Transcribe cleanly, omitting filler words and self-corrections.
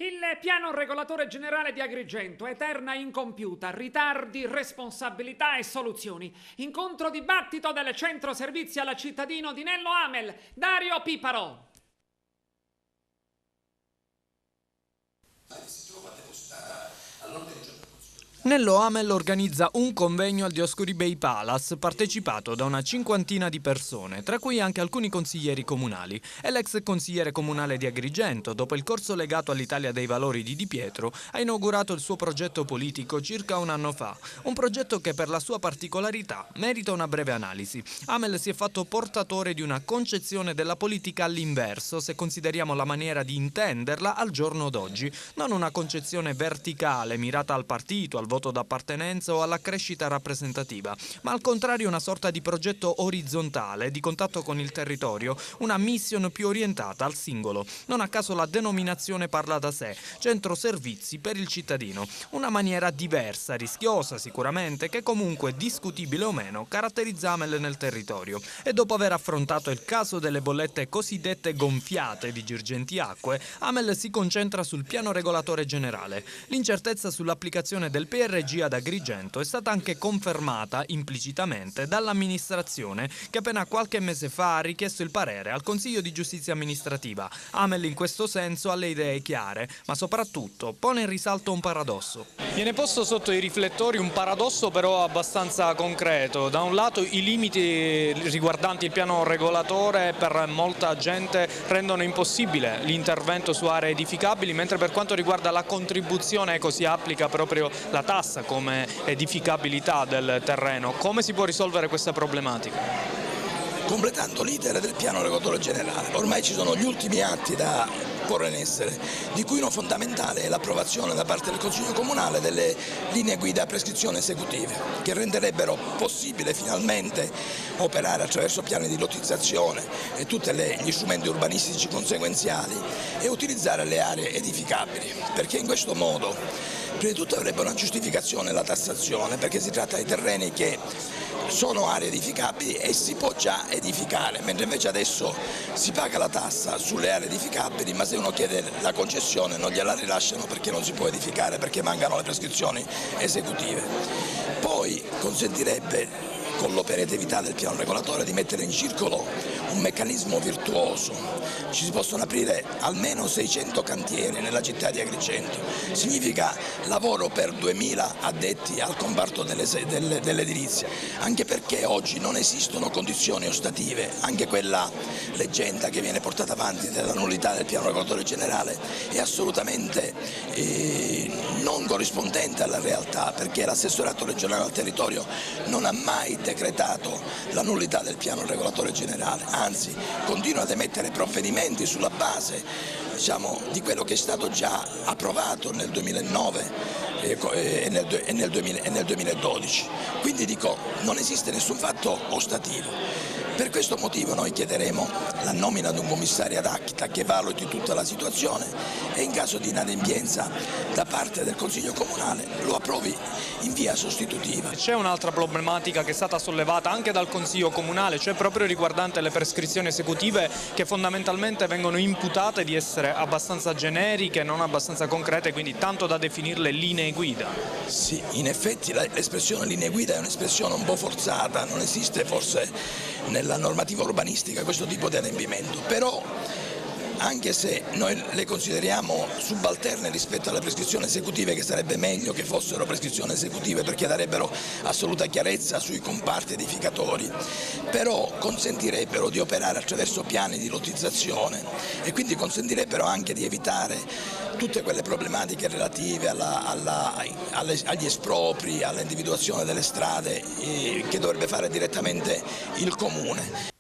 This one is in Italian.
Il piano regolatore generale di Agrigento, eterna incompiuta, ritardi, responsabilità e soluzioni. Incontro dibattito del centro servizi alla cittadino di Nello Amel, Dario Piparo. Nello Amel organizza un convegno al Dioscuri Bay Palace partecipato da una cinquantina di persone, tra cui anche alcuni consiglieri comunali. E l'ex consigliere comunale di Agrigento, dopo il corso legato all'Italia dei Valori di Di Pietro, ha inaugurato il suo progetto politico circa un anno fa. Un progetto che per la sua particolarità merita una breve analisi. Amel si è fatto portatore di una concezione della politica all'inverso, se consideriamo la maniera di intenderla al giorno d'oggi. Non una concezione verticale, mirata al partito, al voto d'appartenenza o alla crescita rappresentativa, ma al contrario una sorta di progetto orizzontale, di contatto con il territorio, una mission più orientata al singolo. Non a caso la denominazione parla da sé, centro servizi per il cittadino. Una maniera diversa, rischiosa sicuramente, che comunque, discutibile o meno, caratterizza Amel nel territorio. E dopo aver affrontato il caso delle bollette cosiddette gonfiate di Girgenti Acque, Amel si concentra sul piano regolatore generale. L'incertezza sull'applicazione del PRG ad Agrigento è stata anche confermata implicitamente dall'amministrazione che appena qualche mese fa ha richiesto il parere al Consiglio di Giustizia Amministrativa. Amel in questo senso ha le idee chiare, ma soprattutto pone in risalto un paradosso. Viene posto sotto i riflettori un paradosso però abbastanza concreto. Da un lato i limiti riguardanti il piano regolatore per molta gente rendono impossibile l'intervento su aree edificabili, mentre per quanto riguarda la contribuzione si applica proprio la tassa come edificabilità del terreno. Come si può risolvere questa problematica? Completando l'iter del piano regolatore generale. Ormai ci sono gli ultimi atti da porre in essere, di cui uno fondamentale è l'approvazione da parte del Consiglio Comunale delle linee guida a prescrizione esecutive, che renderebbero possibile finalmente operare attraverso piani di lottizzazione e tutti gli strumenti urbanistici conseguenziali e utilizzare le aree edificabili, perché in questo modo prima di tutto avrebbe una giustificazione la tassazione, perché si tratta di terreni che sono aree edificabili e si può già edificare, mentre invece adesso si paga la tassa sulle aree edificabili, ma se uno chiede la concessione non gliela rilasciano perché non si può edificare, perché mancano le prescrizioni esecutive. Poi consentirebbe, con l'operatività del piano regolatore, di mettere in circolo un meccanismo virtuoso. Ci si possono aprire almeno 600 cantieri nella città di Agrigento. Significa lavoro per 2000 addetti al comparto dell'edilizia, anche perché oggi non esistono condizioni ostative. Anche quella leggenda che viene portata avanti della nullità del piano regolatore generale è assolutamente non corrispondente alla realtà, perché l'assessorato regionale al territorio non ha mai decretato la nullità del piano regolatore generale, anzi continua ad emettere provvedimenti sulla base, di quello che è stato già approvato nel 2009 e nel 2012. Quindi dico, non esiste nessun fatto ostativo. Per questo motivo noi chiederemo la nomina di un commissario ad acta che valuti tutta la situazione e in caso di inadempienza da parte del Consiglio Comunale lo approvi in via sostitutiva. C'è un'altra problematica che è stata sollevata anche dal Consiglio Comunale, cioè proprio riguardante le prescrizioni esecutive che fondamentalmente vengono imputate di essere abbastanza generiche, non abbastanza concrete, quindi tanto da definirle linee guida. Sì, in effetti l'espressione linee guida è un'espressione un po' forzata, non esiste forse nella normativa urbanistica questo tipo di adempimento, però anche se noi le consideriamo subalterne rispetto alle prescrizioni esecutive, che sarebbe meglio che fossero prescrizioni esecutive perché darebbero assoluta chiarezza sui comparti edificatori, però consentirebbero di operare attraverso piani di lottizzazione e quindi consentirebbero anche di evitare tutte quelle problematiche relative agli espropri, all'individuazione delle strade che dovrebbe fare direttamente il Comune.